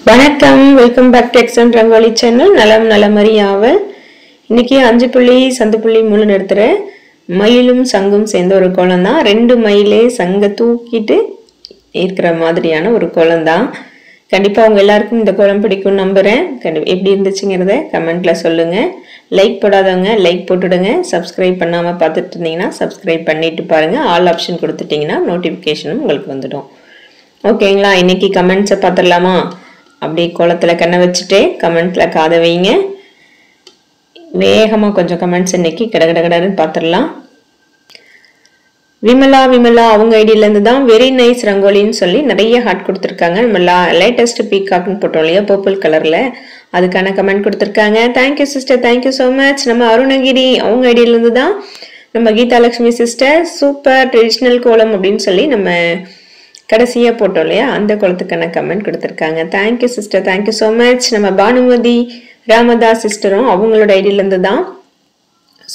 வணக்கம், welcome back to எக்ஸன் Rangoli channel. நலம் நலமறியாவல். இன்னைக்கு 5 புள்ளி சந்து புள்ளி முழு நிறுத்துற மயிலும் சங்கும் சேர்ந்த ஒரு கோலம் தான். 2 மயிலே சங்க தூக்கிட்டு இருக்கிற மாதிரியான ஒரு கோலம் தான். கண்டிப்பா அவங்க எல்லாருக்கும் இந்த கோலம் பிடிக்கும் நம்புறேன். எப்படி இருந்துச்சுங்கிறத கமெண்ட்ல சொல்லுங்க. லைக் போடாதவங்க லைக் போட்டுடுங்க. சப்ஸ்கிரைப் பண்ணாம பார்த்துட்டு இருந்தீங்கன்னா சப்ஸ்கிரைப் பண்ணிட்டு பாருங்க. ஆல் ஆப்ஷன் கொடுத்துட்டீங்கன்னா நோட்டிபிகேஷனும் உங்களுக்கு வந்துடும். ஓகேங்களா? இன்னைக்கு கமெண்ட்ஸை பார்த்துடலாமா? அப்படியே கோலத்தில் கண்ணை வச்சுட்டு கமெண்ட்ல காதை வைங்க. வேகமாக கொஞ்சம் கமெண்ட்ஸ் இன்னைக்கு கடகடன்னு பார்த்துடலாம். விமலா அவங்க ஐடியிலேருந்து தான் வெரி நைஸ் ரங்கோலின்னு சொல்லி நிறைய ஹார்ட் கொடுத்துருக்காங்க. நம்ம லேட்டஸ்ட் பீகாக்னு போட்டோம் இல்லையா, பர்பிள் கலரில், அதுக்கான கமெண்ட் கொடுத்துருக்காங்க. Thank you sister, thank you so much. நம்ம அருணகிரி அவங்க ஐடியிலேருந்து தான் நம்ம கீதாலட்சுமி சிஸ்டர் சூப்பர் ட்ரெடிஷ்னல் கோலம் அப்படின்னு சொல்லி நம்ம கடைசியாக போட்டோம் இல்லையா, அந்த கோலத்துக்கான கமெண்ட் கொடுத்துருக்காங்க. Thank you sister, thank you so much. நம்ம பானுமதி ராமதாஸ் சிஸ்டரும் அவங்களோட ஐடியிலேருந்து தான்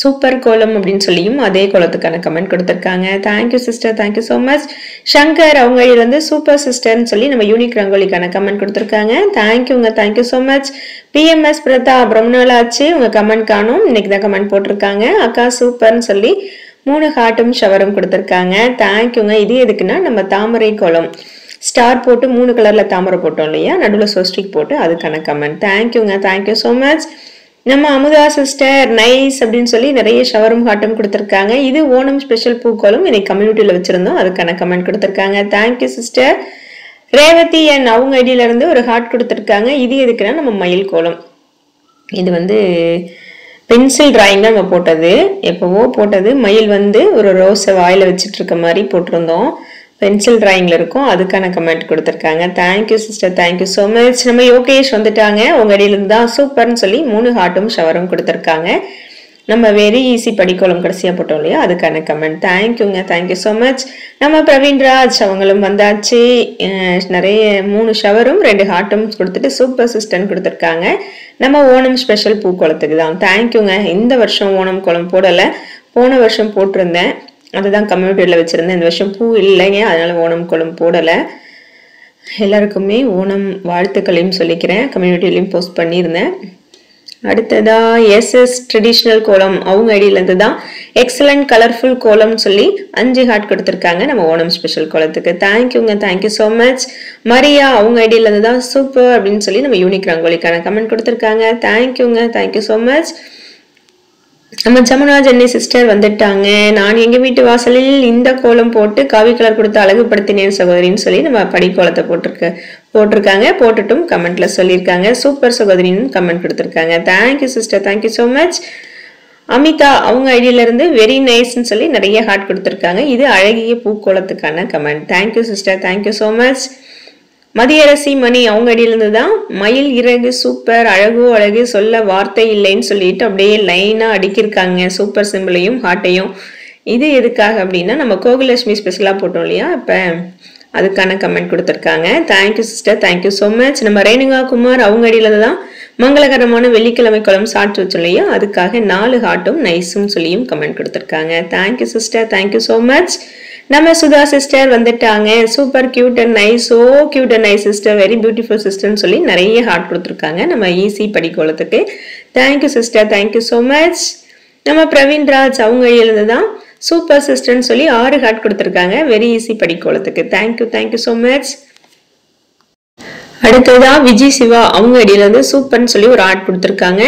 சூப்பர் கோலம் அப்படின்னு சொல்லியும் அதே கோலத்துக்கான கமெண்ட் கொடுத்துருக்காங்க. Thank you sister, thank you so much. Shankar அவங்க ஐடியிலேருந்து சூப்பர் சிஸ்டர்னு சொல்லி நம்ம யூனிக் ரங்கோலிக்கான கமெண்ட் கொடுத்துருக்காங்க. தேங்க்யூங்க, thank you so much. BMS Brata ரொம்ப நாள் ஆச்சு, உங்கள் கமெண்ட் காணும், இன்னைக்கு தான் கமெண்ட் போட்டிருக்காங்க. அக்கா சூப்பர்னு சொல்லி 3 ஹார்ட்டும் ஷவரும் கொடுத்துருக்காங்க. தேங்க்யூங்க. இது எதுக்குன்னா நம்ம தாமரை கோலம் ஸ்டார் போட்டு 3 கலர்ல தாமரை போட்டோம் இல்லையா, நடுவில் சோஸ்டிக் போட்டு அதுக்கான கமெண்ட். தேங்க்யூங்க, தேங்க்யூ ஸோ மச். நம்ம அமுதா சிஸ்டர் நைஸ் அப்படின்னு சொல்லி நிறைய ஷவரும் ஹார்ட்டும் கொடுத்துருக்காங்க. இது ஓணம் ஸ்பெஷல் பூக்கோலம் இன்னைக்கு கம்யூனிட்டியில் வச்சிருந்தோம், அதுக்கான கமெண்ட் கொடுத்துருக்காங்க. Thank you sister. ரேவதி அண்ட் அவங்க ஐடியில இருந்து ஒரு ஹார்ட் கொடுத்துருக்காங்க. இது எதுக்குன்னா நம்ம மயில் கோலம். இது பென்சில் டிராயிங் தான் நம்ம போட்டது, எப்போவோ போட்டது. மயில் ஒரு ரோஸை வாயில வச்சுட்டு இருக்க மாதிரி போட்டிருந்தோம், பென்சில் டிராயிங்ல இருக்கும், அதுக்கான கமெண்ட் கொடுத்துருக்காங்க. Thank you sister, thank you so much. நம்ம யோகேஷ் வந்துட்டாங்க, உங்க இடையிலிருந்து தான் சூப்பர்னு சொல்லி 3 ஹார்ட்டும் ஷவரும் கொடுத்துருக்காங்க. நம்ம வெரி ஈஸி படிக்கோலம் கடைசியாக போட்டோம் இல்லையா, அதுக்கான கமெண்ட். தேங்க்யூங்க, தேங்க்யூ ஸோ மச். நம்ம பிரவீன்ராஜ் அவங்களும் வந்தாச்சு, நிறைய 3 ஷவரும் 2 ஹார்ட்டும் கொடுத்துட்டு சூப்பர் சிஸ்டர்னு கொடுத்துருக்காங்க. நம்ம ஓணம் ஸ்பெஷல் பூக்கோலத்துக்கு தான். தேங்க்யூங்க. இந்த வருஷம் ஓணம் கோலம் போடலை, போன வருஷம் போட்டிருந்தேன், அதுதான் கம்யூனிட்டியில் வச்சுருந்தேன். இந்த வருஷம் பூ இல்லைங்க, அதனால ஓணம் கோலம் போடலை. எல்லாருக்குமே ஓணம் வாழ்த்துக்களையும் சொல்லிக்கிறேன், கம்யூனிட்டிலையும் போஸ்ட் பண்ணியிருந்தேன். அடுத்ததா எஸ்எஸ் ட்ரெடிஷ்னல் கோலம் அவங்க ஐடியிலேருந்து தான் எக்ஸலண்ட் கலர்ஃபுல் கோலம்னு சொல்லி 5 ஹார்ட் கொடுத்துருக்காங்க நம்ம ஓணம் ஸ்பெஷல் கோலத்துக்கு. தேங்க்யூங்க, தேங்க்யூ ஸோ மச். மரியா அவங்க ஐடியிலேருந்து தான் சூப்பர் அப்படின்னு சொல்லி நம்ம யூனிக் ரங்கோலிக்கான கமெண்ட் கொடுத்துருக்காங்க. தேங்க்யூங்க, தேங்க்யூ ஸோ மச். நம்ம ஜமுனா ஜென்னி சிஸ்டர் வந்துட்டாங்க. நான் எங்க வீட்டு வாசலில் இந்த கோலம் போட்டு காவி கலர் கொடுத்து அழகுபடுத்தினேன் சகோதரின்னு சொல்லி நம்ம படிக்கோலத்தை போட்டிருக்காங்க. போட்டுட்டும் கமெண்ட்ல சொல்லியிருக்காங்க சூப்பர் சகோதரின்னு கமெண்ட் கொடுத்துருக்காங்க. Thank you sister, thank you so much. Amita அவங்க ஐடியில இருந்து வெரி நைஸ்ன்னு சொல்லி நிறைய ஹார்ட் கொடுத்துருக்காங்க. இது அழகிய பூக்கோலத்துக்கான comment. Thank you sister, thank you so much. Mathiyarasi Mani அவங்க அடியிலிருந்து தான் மயில் இறகு சூப்பர் அழகோ அழகு சொல்ல வார்த்தை இல்லைன்னு சொல்லிட்டு அப்படியே லைனா அடுக்கியிருக்காங்க சூப்பர் சிம்பிளையும் ஹார்ட்டையும். இது எதுக்காக அப்படின்னா நம்ம கோகுலட்சுமி ஸ்பெஷலாக போட்டோம் இல்லையா, இப்போ அதுக்கான கமெண்ட் கொடுத்துருக்காங்க. Thank you sister, thank you so much. நம்ம ரேணுகா குமார் அவங்க அடியில தான் மங்களகரமான வெள்ளிக்கிழமை குளம் சாப்பிட்டு வச்சோம் இல்லையா, அதுக்காக 4 ஹார்ட்டும் நைஸும் சொல்லியும் கமெண்ட் கொடுத்துருக்காங்க. Thank you sister, thank you so much. நம்ம சுதா சிஸ்டர் வந்துட்டாங்க. Super cute and nice, oh cute and nice sister, very beautiful சிஸ்டர்னு சொல்லி நிறைய ஹார்ட் கொடுத்துருக்காங்க நம்ம ஈஸி படிக்கோலத்துக்கு. Thank you sister, thank you so much. நம்ம பிரவீன்ராஜ் அவங்க இருந்து தான் சூப்பர் சிஸ்டர்னு சொல்லி 6 ஹார்ட் கொடுத்துருக்காங்க வெரி ஈஸி படிக்கோலத்துக்கு. Thank you, thank you so much. அடுத்ததான் விஜய் சிவா அவங்க இடையில சூப்பர்னு சொல்லி ஒரு ஹார்ட் கொடுத்துருக்காங்க.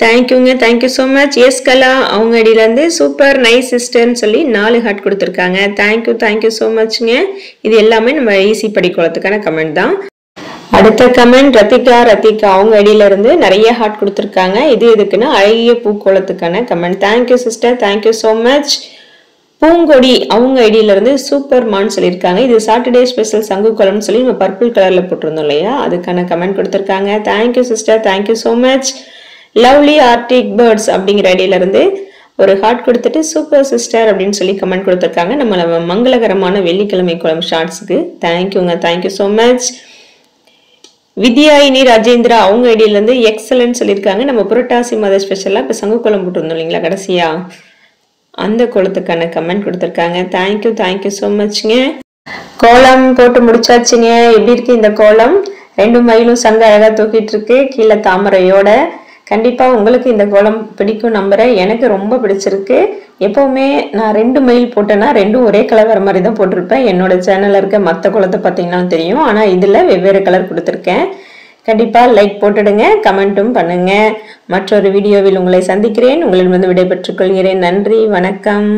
தேங்க்யூங்க, thank you so much. S Kala அவங்க அடியிலேருந்து சூப்பர் நைஸ் சிஸ்டர்னு சொல்லி 4 ஹார்ட் கொடுத்துருக்காங்க. தேங்க்யூ, தேங்க்யூ ஸோ மச்ங்க. இது எல்லாமே நம்ம ஈஸி படிக்கோலத்துக்கான கமெண்ட் தான். அடுத்த கமெண்ட் ரத்திகா அவங்க அடியில இருந்து நிறைய ஹார்ட் கொடுத்துருக்காங்க. இது எதுக்குன்னா அழகிய பூக்கோலத்துக்கான comment. Thank you sister, thank you so much. Poongodi அவங்க ஐடியில இருந்து சூப்பர் மான்னு சொல்லியிருக்காங்க. இது சாட்டர்டே ஸ்பெஷல் சங்கு கோலம்னு சொல்லி நம்ம பர்பிள் கலர்ல போட்டிருந்தோம் இல்லையா, அதுக்கான கமெண்ட் கொடுத்துருக்காங்க. Thank you sister, thank you so much. Lovely Arctic birds அப்படிங்கிற ஐடியில இருந்து ஒரு ஹார்ட் கொடுத்துட்டு சூப்பர் சிஸ்டர் அப்படின்னு சொல்லி கமெண்ட் கொடுத்துருக்காங்க நம்ம மங்களகரமான வெள்ளிக்கிழமை கோலம் ஷார்ட்ஸுக்கு. தேங்க்யூங்க, தேங்க்யூ ஸோ மச். வித்யாயினி ராஜேந்திரா அவங்க ஐடியில இருந்து எக்ஸலன்ட் சொல்லியிருக்காங்க. நம்ம புரட்டாசி மாத ஸ்பெஷலா இப்போ சங்கு கோலம் போட்டிருந்தோம் இல்லைங்களா கடைசியா, அந்த கோலத்துக்கான கமெண்ட் கொடுத்துருக்காங்க. தேங்க்யூ, தேங்க்யூ ஸோ மச்ங்க. கோலம் போட்டு முடிச்சாச்சுங்க. எப்படி இருக்கு இந்த கோலம்? 2 மயிலும் சங்க அழகா தூக்கிட்டு இருக்கு கீழே தாமரையோட. கண்டிப்பா உங்களுக்கு இந்த கோலம் பிடிக்கும் நம்புறேன். எனக்கு ரொம்ப பிடிச்சிருக்கு. எப்பவுமே நான் 2 மயில் போட்டேன்னா 2ம் ஒரே கலர் வர மாதிரி தான் போட்டிருப்பேன். என்னோட சேனல்ல இருக்க மற்ற கோலத்தை பார்த்தீங்கன்னா தெரியும். ஆனா இதுல வெவ்வேறு கலர் கொடுத்துருக்கேன். கண்டிப்பா லைக் போட்டுடுங்க, கமெண்ட்டும் பண்ணுங்க. மற்றொரு வீடியோவில் உங்களை சந்திக்கிறேன். உங்களிடமிருந்து விடைபெற்றுக் கொள்கிறேன். நன்றி, வணக்கம்.